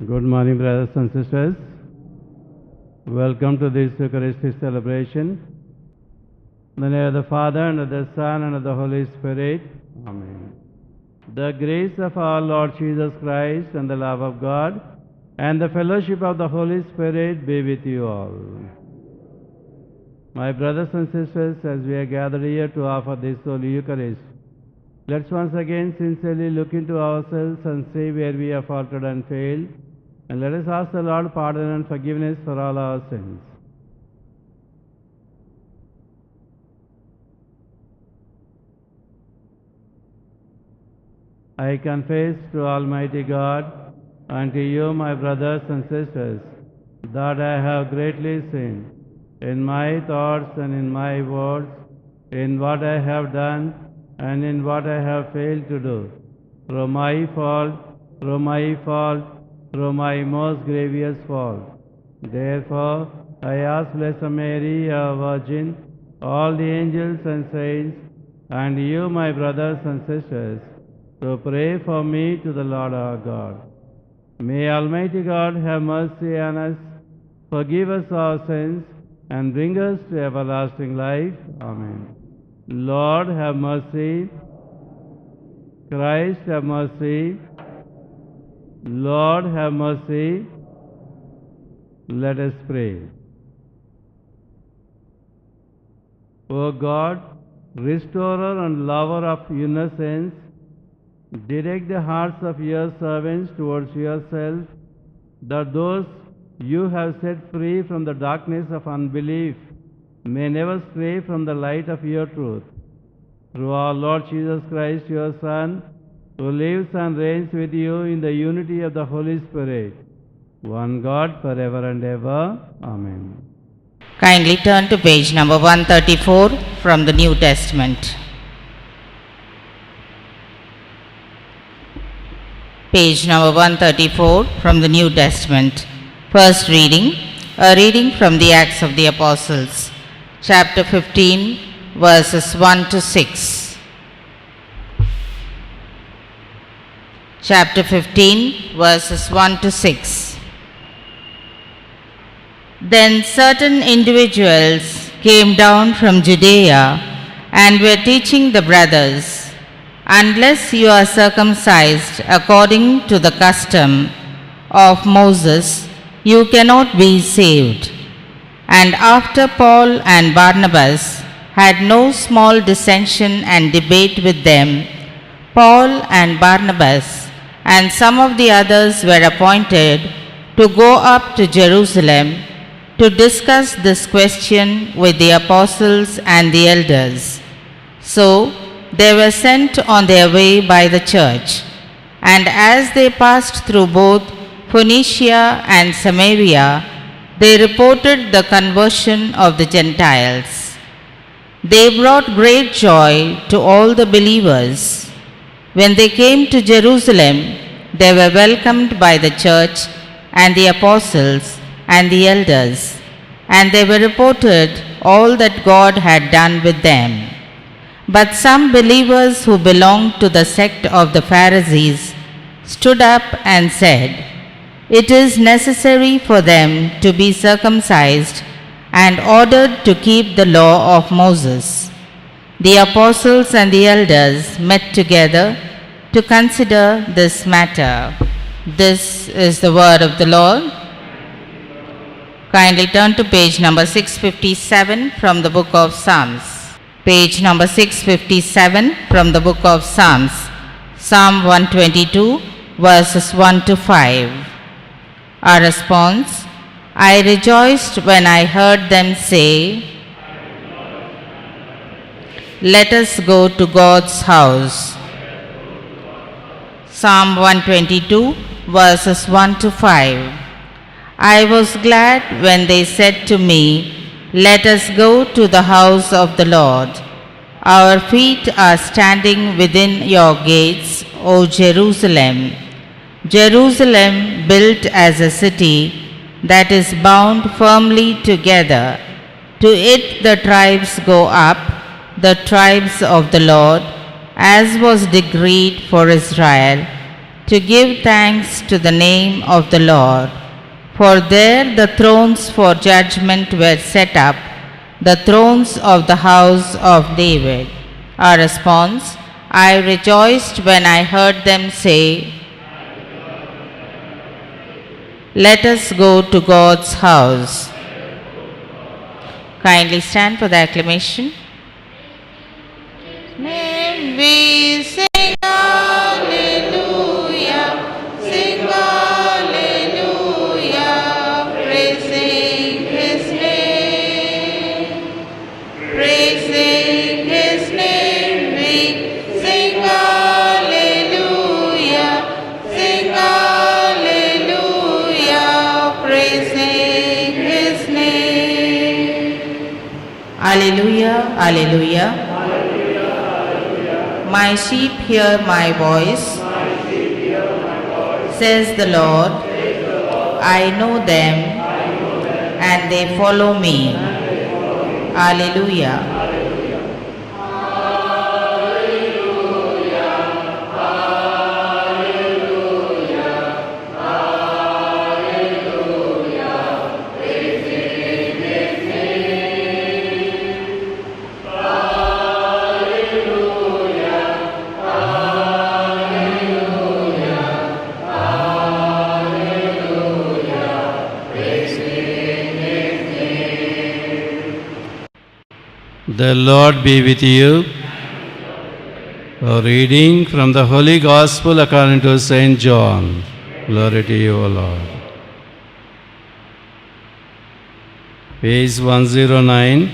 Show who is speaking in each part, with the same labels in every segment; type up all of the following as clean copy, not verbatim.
Speaker 1: Good morning, brothers and sisters. Welcome to this Eucharistic celebration. In the name of the Father, and of the Son, and of the Holy Spirit. Amen. The grace of our Lord Jesus Christ, and the love of God, and the fellowship of the Holy Spirit be with you all. My brothers and sisters, as we are gathered here to offer this Holy Eucharist, let's once again sincerely look into ourselves and see where we have faltered and failed, and let us ask the Lord pardon and forgiveness for all our sins. I confess to Almighty God and to you, my brothers and sisters, that I have greatly sinned in my thoughts and in my words, in what I have done and in what I have failed to do, through my most grievous fault. Therefore, I ask Blessed Mary, our Virgin, all the angels and saints, and you, my brothers and sisters, to pray for me to the Lord our God. May Almighty God have mercy on us, forgive us our sins, and bring us to everlasting life. Amen. Lord, have mercy. Christ, have mercy. Lord, have mercy. Let us pray. O God, restorer and lover of innocence, direct the hearts of your servants towards yourself, that those you have set free from the darkness of unbelief may never stray from the light of your truth. Through our Lord Jesus Christ, your Son, who lives and reigns with you in the unity of the Holy Spirit, one God, forever and ever. Amen.
Speaker 2: Kindly turn to page number 134 from the New Testament. Page number 134 from the New Testament. First reading, a reading from the Acts of the Apostles, chapter 15, verses 1 to 6. Chapter 15, verses 1 to 6. Then certain individuals came down from Judea and were teaching the brothers, unless you are circumcised according to the custom of Moses, you cannot be saved. And after Paul and Barnabas had no small dissension and debate with them, Paul and Barnabas and some of the others were appointed to go up to Jerusalem to discuss this question with the apostles and the elders. So they were sent on their way by the church, and as they passed through both Phoenicia and Samaria, they reported the conversion of the Gentiles. They brought great joy to all the believers. When they came to Jerusalem, they were welcomed by the church and the apostles and the elders, and they were reported all that God had done with them. But some believers who belonged to the sect of the Pharisees stood up and said, "It is necessary for them to be circumcised and ordered to keep the law of Moses." The apostles and the elders met together to consider this matter. This is the word of the Lord. Kindly turn to page number 657 from the book of Psalms. Page number 657 from the book of Psalms. Psalm 122, verses 1 to 5. Our response, I rejoiced when I heard them say, "Let us go to God's house." Psalm 122, verses 1 to 5. I was glad when they said to me, "Let us go to the house of the Lord." Our feet are standing within your gates, O Jerusalem. Jerusalem, built as a city that is bound firmly together. To it the tribes go up, the tribes of the Lord, as was decreed for Israel. to give thanks to the name of the Lord. For there the thrones for judgment were set up, the thrones of the house of David. Our response: I rejoiced when I heard them say, let us go to God's house. Kindly stand for the acclamation. May we sing hallelujah, sing hallelujah, praising His name, praising His name. We sing hallelujah, sing hallelujah, praising His name. Alleluia, alleluia. My sheep hear my voice, says the Lord. I know them, and they follow me. Alleluia.
Speaker 1: The Lord be with you. A reading from the Holy Gospel according to St. John. Glory to you, O Lord. Page 109,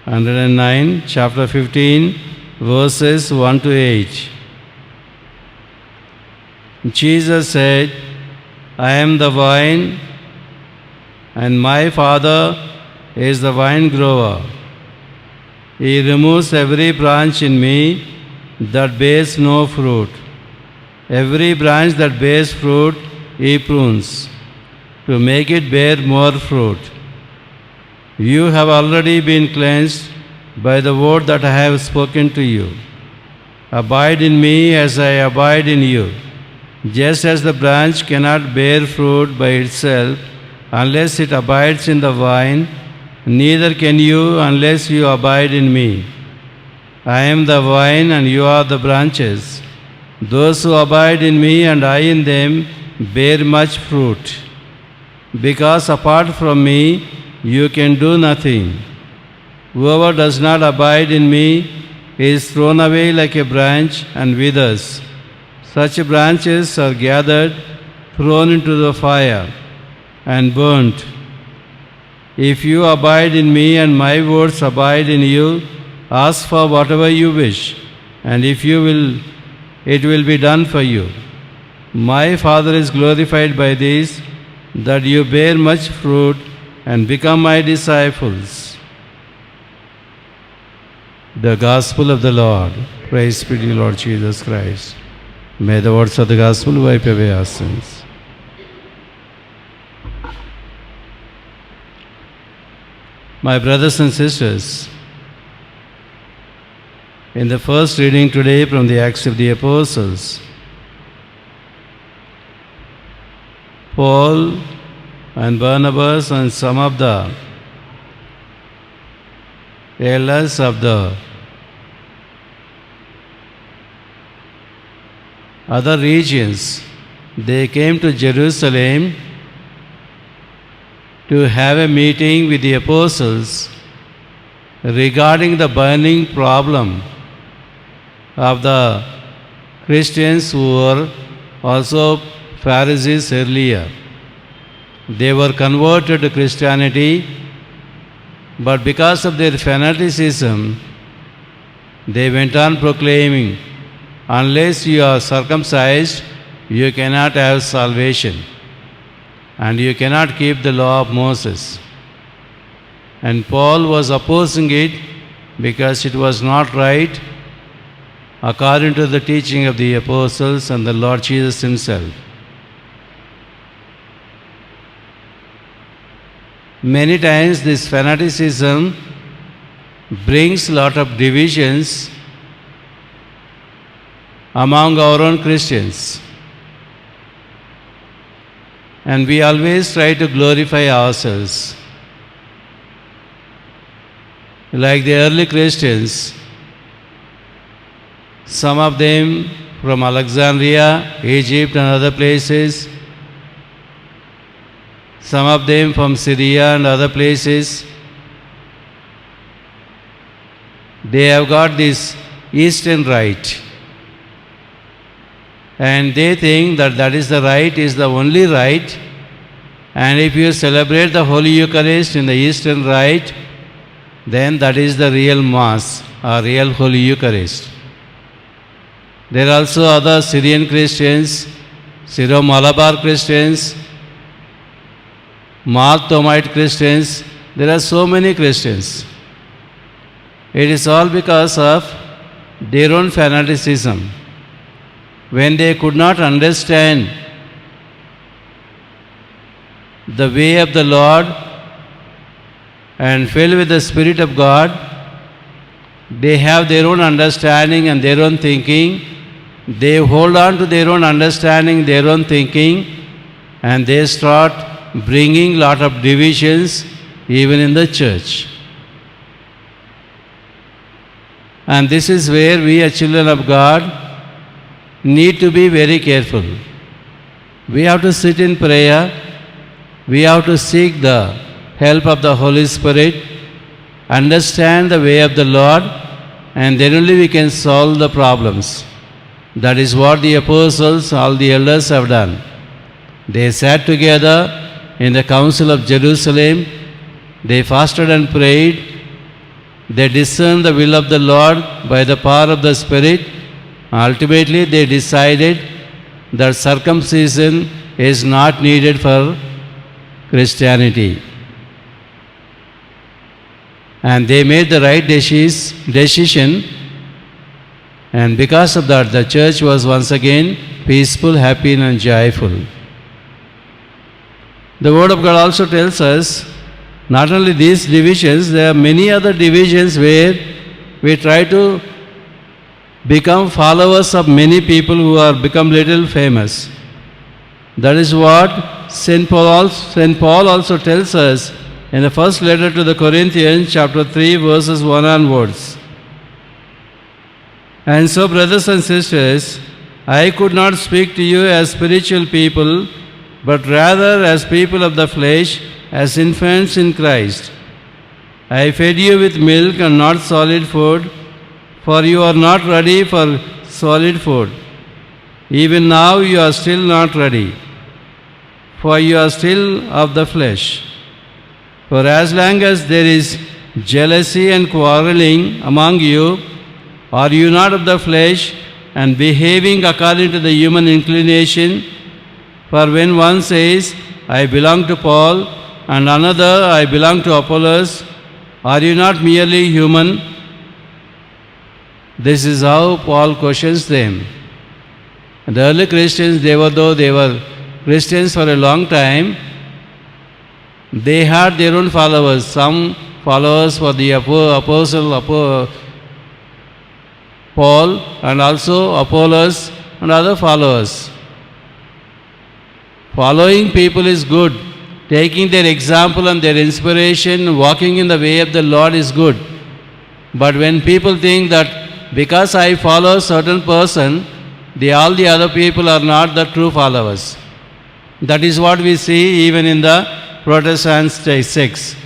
Speaker 1: 109, chapter 15, verses 1 to 8. Jesus said, I am the vine, and my Father is the vine grower. He removes every branch in me that bears no fruit. Every branch that bears fruit, He prunes, to make it bear more fruit. You have already been cleansed by the word that I have spoken to you. Abide in me as I abide in you. Just as the branch cannot bear fruit by itself unless it abides in the vine, neither can you unless you abide in me. I am the vine and you are the branches. Those who abide in me and I in them bear much fruit, because apart from me you can do nothing. Whoever does not abide in me is thrown away like a branch and withers. Such branches are gathered, thrown into the fire, and burnt. If you abide in me and my words abide in you, ask for whatever you wish, and if you will, it will be done for you. My Father is glorified by this, that you bear much fruit and become my disciples. The Gospel of the Lord. Praise be to you, Lord Jesus Christ. May the words of the Gospel wipe away our sins. My brothers and sisters, in the first reading today from the Acts of the Apostles, Paul and Barnabas and some of the elders of the other regions, they came to Jerusalem to have a meeting with the apostles regarding the burning problem of the Christians who were also Pharisees earlier. They were converted to Christianity, but because of their fanaticism, they went on proclaiming, unless you are circumcised, you cannot have salvation, and you cannot keep the law of Moses. And Paul was opposing it because it was not right according to the teaching of the apostles and the Lord Jesus himself. Many times this fanaticism brings a lot of divisions among our own Christians. And we always try to glorify ourselves. Like the early Christians, some of them from Alexandria, Egypt and other places, some of them from Syria and other places, they have got this Eastern rite. And they think that that is the rite, is the only rite. And if you celebrate the Holy Eucharist in the Eastern rite, then that is the real Mass or real Holy Eucharist. There are also other Syrian Christians, Syro-Malabar Christians, Marthomite Christians. There are so many Christians. It is all because of their own fanaticism. When they could not understand the way of the Lord and filled with the Spirit of God, they have their own understanding and their own thinking. They hold on to their own understanding, their own thinking, and they start bringing lot of divisions even in the church. And this is where we as children of God need to be very careful. We have to sit in prayer. We have to seek the help of the Holy Spirit, understand the way of the Lord, and then only we can solve the problems. That is what the apostles, all the elders have done. They sat together in the Council of Jerusalem. They fasted and prayed. They discerned the will of the Lord by the power of the Spirit. Ultimately, they decided that circumcision is not needed for Christianity. And they made the right decision, and because of that, the church was once again peaceful, happy, and joyful. The Word of God also tells us, not only these divisions, there are many other divisions where we try to become followers of many people who are become little famous. That is what St. Paul also tells us in the first letter to the Corinthians, chapter 3, verses 1 onwards. And so, brothers and sisters, I could not speak to you as spiritual people, but rather as people of the flesh, as infants in Christ. I fed you with milk and not solid food, for you are not ready for solid food. Even now you are still not ready, for you are still of the flesh. For as long as there is jealousy and quarreling among you, are you not of the flesh and behaving according to the human inclination? For when one says, I belong to Paul, and another, I belong to Apollos, are you not merely human? This is how Paul questions them. The early Christians, though they were Christians for a long time, they had their own followers. Some followers for the apostle Paul, and also Apollos and other followers. Following people is good. Taking their example and their inspiration, walking in the way of the Lord is good. But when people think that because I follow a certain person, all the other people are not the true followers. That is what we see even in the Protestant sects.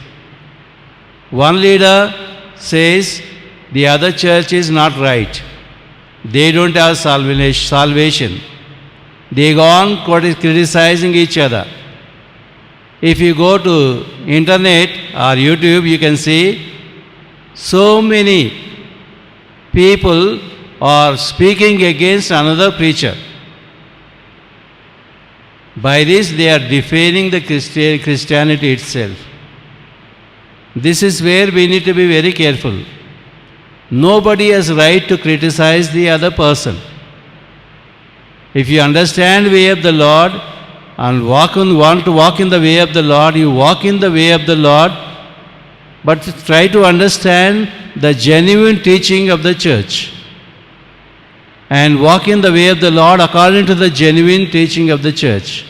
Speaker 1: One leader says the other church is not right. They don't have salvation. They go on criticizing each other. If you go to internet or YouTube, you can see so many people are speaking against another preacher. By this, they are defaming the Christianity itself. This is where we need to be very careful. Nobody has right to criticize the other person. If you understand the way of the Lord and want to walk in the way of the Lord, you walk in the way of the Lord, but try to understand the genuine teaching of the church. and walk in the way of the Lord according to the genuine teaching of the church,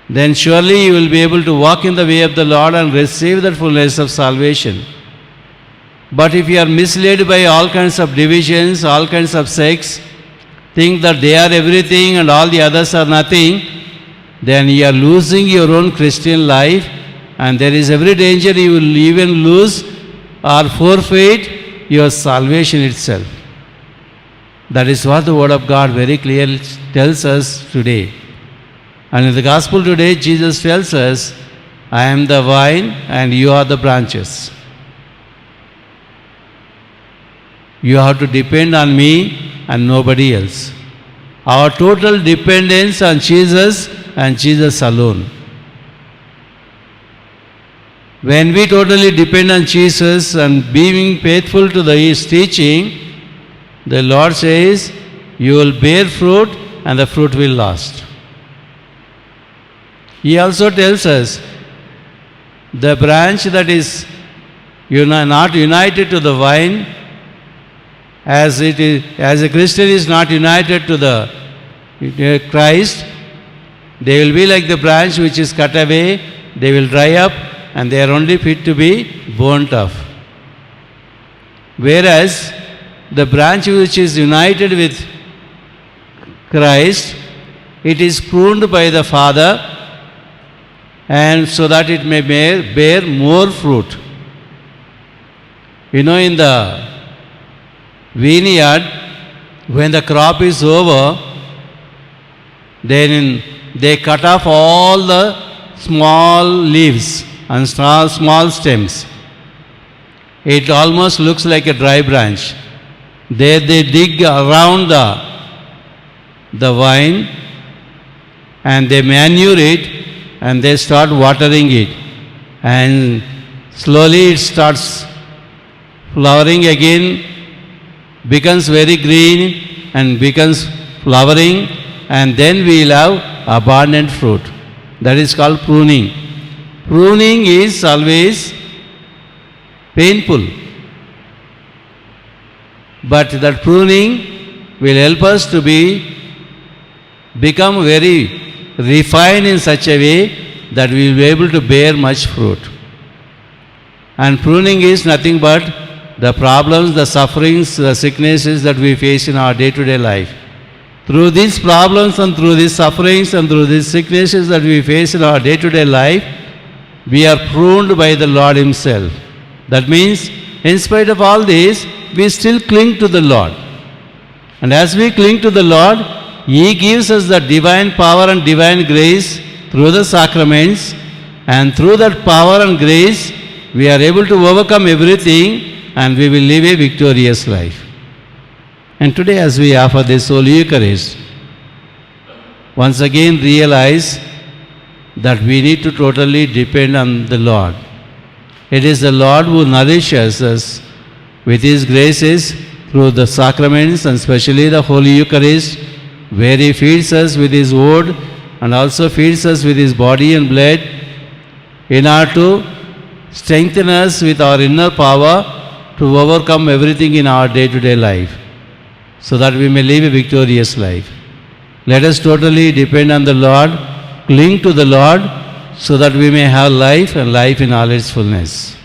Speaker 1: then surely you will be able to walk in the way of the Lord and receive the fullness of salvation. But if you are misled by all kinds of divisions, all kinds of sects, think that they are everything and all the others are nothing, then you are losing your own Christian life, and there is every danger you will even lose or forfeit your salvation itself. That is what the Word of God very clearly tells us today. And in the Gospel today, Jesus tells us, I am the vine and you are the branches. You have to depend on me and nobody else. Our total dependence on Jesus and Jesus alone. When we totally depend on Jesus and being faithful to His teaching, the Lord says, you will bear fruit and the fruit will last. He also tells us, the branch that is not united to the vine, as a Christian is not united to the Christ, they will be like the branch which is cut away, they will dry up and they are only fit to be burnt off. Whereas the branch which is united with Christ, it is pruned by the Father, and so that it may bear more fruit. In the vineyard, when the crop is over, then they cut off all the small leaves and small stems. It almost looks like a dry branch. There they dig around the vine and they manure it and they start watering it. And slowly it starts flowering again, becomes very green and becomes flowering, and then we will have abundant fruit. That is called pruning. Pruning is always painful. But that pruning will help us to become very refined in such a way that we will be able to bear much fruit. And pruning is nothing but the problems, the sufferings, the sicknesses that we face in our day-to-day life. Through these problems and through these sufferings and through these sicknesses that we face in our day-to-day life, we are pruned by the Lord Himself. That means, in spite of all this, we still cling to the Lord. And as we cling to the Lord, He gives us the divine power and divine grace through the sacraments, and through that power and grace, we are able to overcome everything and we will live a victorious life. And today, as we offer this Holy Eucharist, once again realize that we need to totally depend on the Lord. It is the Lord who nourishes us with His graces through the sacraments and especially the Holy Eucharist, where He feeds us with His word and also feeds us with His body and blood in order to strengthen us with our inner power to overcome everything in our day-to-day life, so that we may live a victorious life. Let us totally depend on the Lord, cling to the Lord, so that we may have life and life in all its fullness.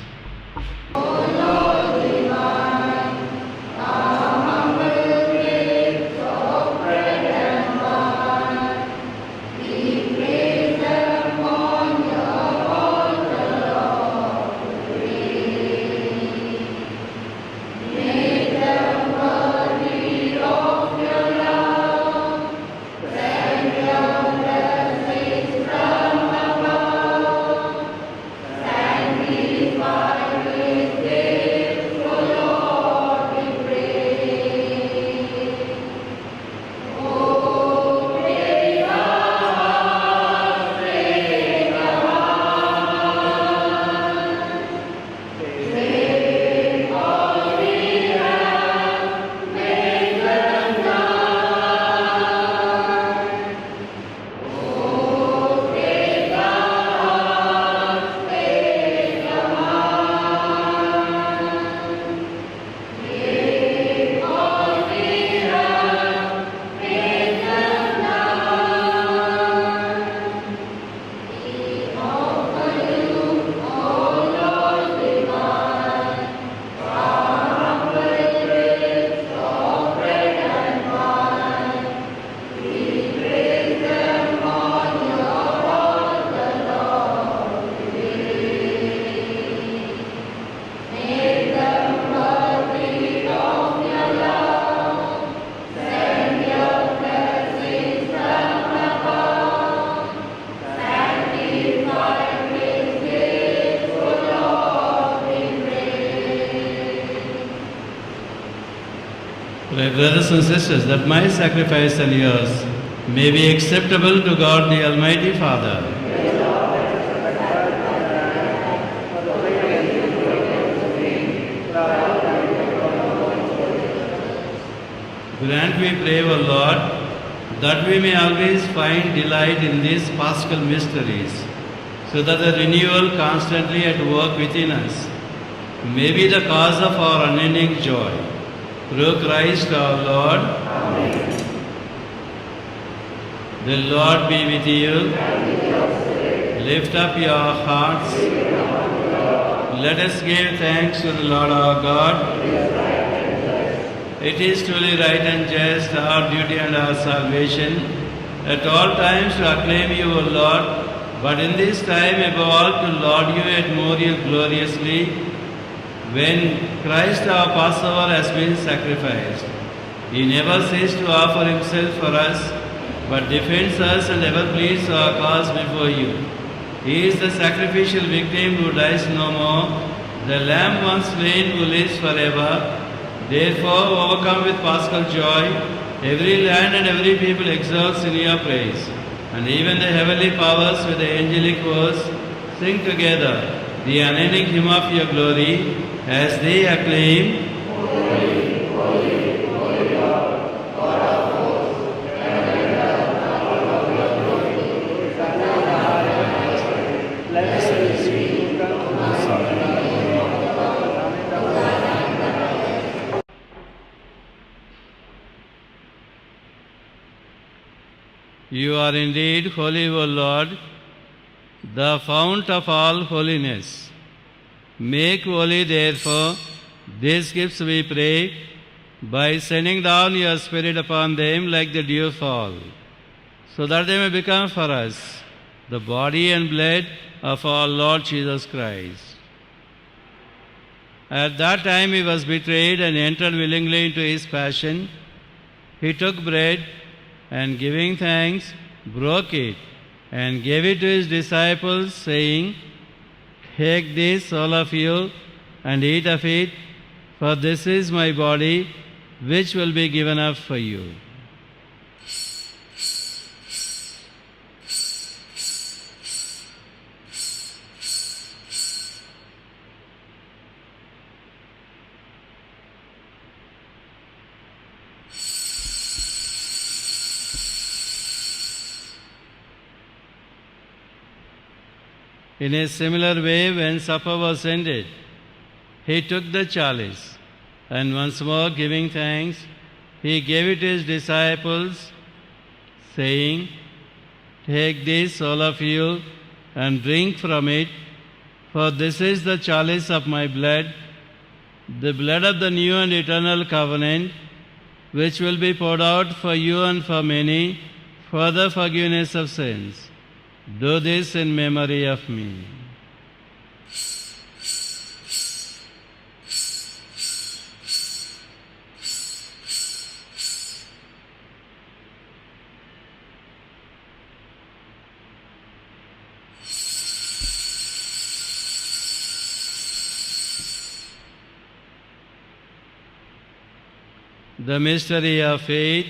Speaker 3: Sanctify
Speaker 1: Pray, brothers and sisters, that my sacrifice and yours may be acceptable to God the Almighty Father. Grant, we pray, O Lord, that we may always find delight in these Paschal mysteries, so that the renewal constantly at work within us may be the cause of our unending joy. Through Christ our Lord. Amen. The Lord be with you. Lift up your hearts. Let us give thanks to the Lord our God. It is truly right and just, our duty and our salvation, at all times to acclaim you, O Lord, but in this time above all to laud you yet more gloriously, when Christ our Passover has been sacrificed. He never ceased to offer himself for us, but defends us and ever pleads our cause before you. He is the sacrificial victim who dies no more, the Lamb once slain who lives forever. Therefore, overcome with paschal joy, every land and every people exalts in your praise. And even the heavenly powers with the angelic hosts sing together the unending hymn of your glory as they acclaim, Holy, holy, holy Lord, God of hosts, heaven and earth are full of your glory. Blessed is he who comes in the name of the Lord. You are indeed holy, O Lord, the fount of all holiness. Make holy, therefore, these gifts, we pray, by sending down your Spirit upon them like the dewfall, so that they may become for us the body and blood of our Lord Jesus Christ. At that time he was betrayed and entered willingly into his passion. He took bread and, giving thanks, broke it and gave it to his disciples, saying, Take this, all of you, and eat of it, for this is my body, which will be given up for you. In a similar way, when supper was ended, he took the chalice, and once more giving thanks, he gave it to his disciples, saying, Take this, all of you, and drink from it, for this is the chalice of my blood, the blood of the new and eternal covenant, which will be poured out for you and for many for the forgiveness of sins. Do this in memory of me. The mystery of faith.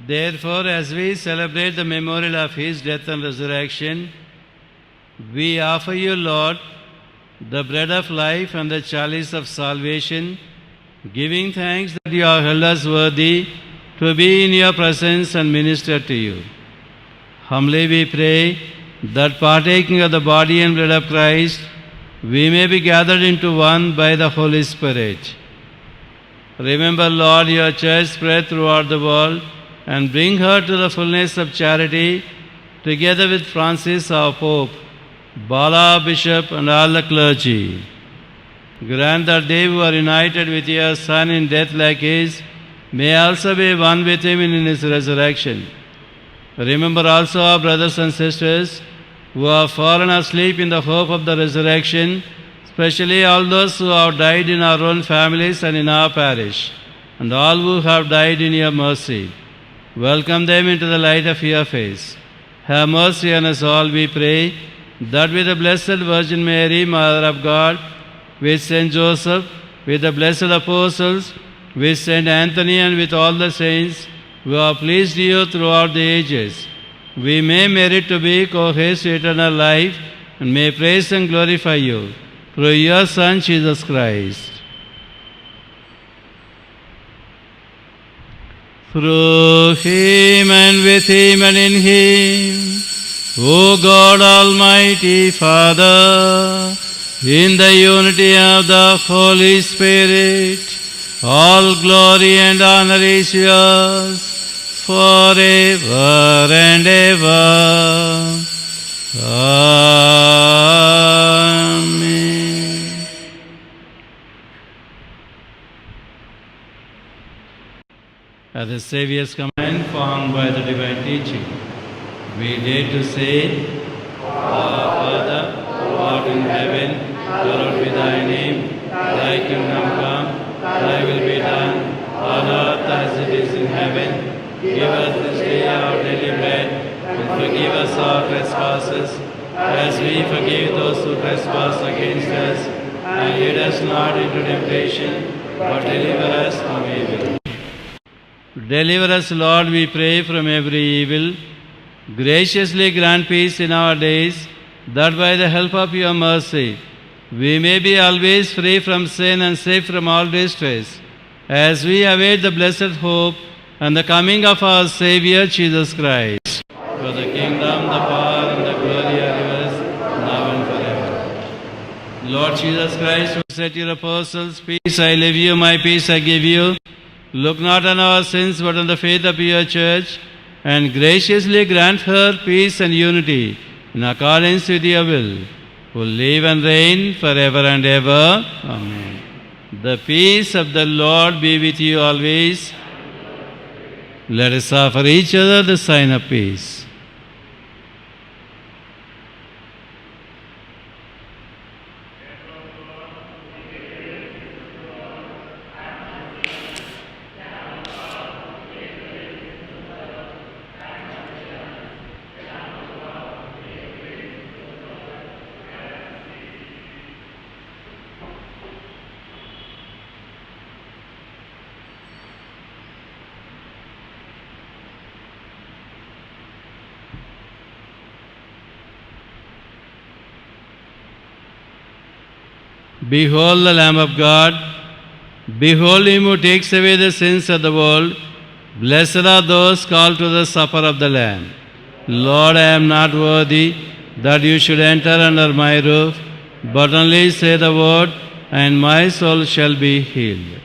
Speaker 1: Therefore, as we celebrate the memorial of his death and resurrection, we offer you, Lord, the bread of life and the chalice of salvation, giving thanks that you have held us worthy to be in your presence and minister to you. Humbly we pray that, partaking of the body and blood of Christ, we may be gathered into one by the Holy Spirit. Remember, Lord, your church spread throughout the world, and bring her to the fullness of charity, together with Francis our Pope, Bala Bishop, and all the clergy. Grant that they who are united with your Son in death like his may also be one with him in his resurrection. Remember also our brothers and sisters who have fallen asleep in the hope of the resurrection, especially all those who have died in our own families and in our parish, and all who have died in your mercy. Welcome them into the light of your face. Have mercy on us all, we pray, that with the Blessed Virgin Mary, Mother of God, with Saint Joseph, with the blessed apostles, with Saint Anthony and with all the saints who have pleased you throughout the ages, we may merit to be co-heirs to eternal life and may praise and glorify you through your Son, Jesus Christ. Through him and with him and in him, O God Almighty Father, in the unity of the Holy Spirit, all glory and honor is yours forever and ever. Amen. At the Saviour's command, formed by the divine teaching, we dare to say, Our Father, who art in heaven, hallowed be thy name. Thy kingdom come, thy will be done, on earth as it is in heaven. Give us this day our daily bread, and forgive us our trespasses, as we forgive those who trespass against us. And lead us not into temptation, but deliver us from evil. Deliver us, Lord, we pray, from every evil. Graciously grant peace in our days, that by the help of your mercy, we may be always free from sin and safe from all distress, as we await the blessed hope and the coming of our Saviour, Jesus Christ. For the kingdom, the power, and the glory are yours, now and forever. Lord Jesus Christ, who said to your apostles, Peace I leave you, my peace I give you, look not on our sins, but on the faith of your church, and graciously grant her peace and unity in accordance with your will, who live and reign forever and ever. Amen. The peace of the Lord be with you always. Let us offer each other the sign of peace. Behold the Lamb of God. Behold him who takes away the sins of the world. Blessed are those called to the supper of the Lamb. Lord, I am not worthy that you should enter under my roof, but only say the word, and my soul shall be healed.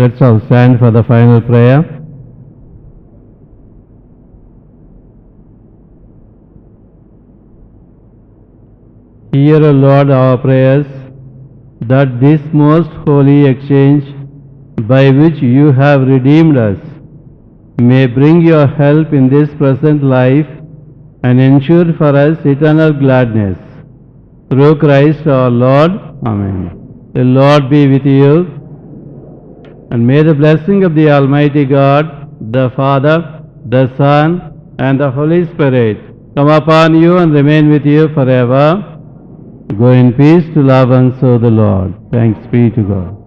Speaker 1: Let's all stand for the final prayer. Hear, O Lord, our prayers, that this most holy exchange by which you have redeemed us may bring your help in this present life and ensure for us eternal gladness. Through Christ our Lord. Amen. The Lord be with you, and may the blessing of the Almighty God, the Father, the Son, and the Holy Spirit come upon you and remain with you forever. Go in peace to love and serve the Lord. Thanks be to God.